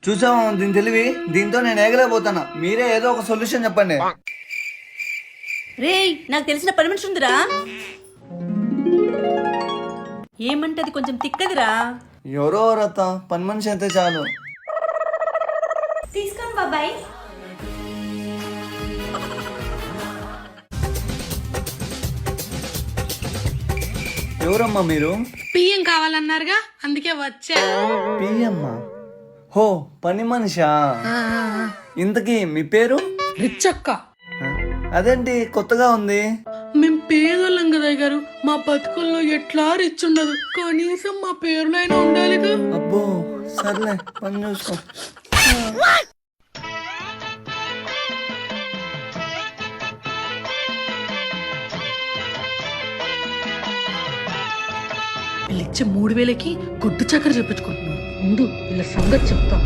చూసావా దీని తెలివి? దీంతో నేను ఏగలేకపోతాను. మీరే ఏదో ఒక సొల్యూషన్ చెప్పండి. రేయ్, నాకు తెలిసిన పని మనిషి ఉందిరా. ఏమంటది, కొంచెం తిక్కదిరా. ఎవరో రత్త పని మనిషి అయితే చాలు. తీసుకోండి బాబాయ్. ఎవరమ్మా మీరు? పియ్యం కావాలన్నారుగా, అందుకే వచ్చా. పియమ్మా? హో, పని మనిషా? ఇంతకీ మీ పేరు? రిచ్చక్క. అదేంటి కొత్తగా ఉంది? మేం పేదోళ్ళం కదా గారు, మా బతుకుల్లో ఎట్లా రిచ్ ఉండదు, కనీసం మా పేరులైనా ఉండాలిగా. అబ్బో సర్లే, పని చూసుకో. వీళ్ళిచ్చే 3000కి గుడ్డు చక్కెర చెప్పించుకుంటున్నారు. ముందు వీళ్ళ సంగతి చెప్తా.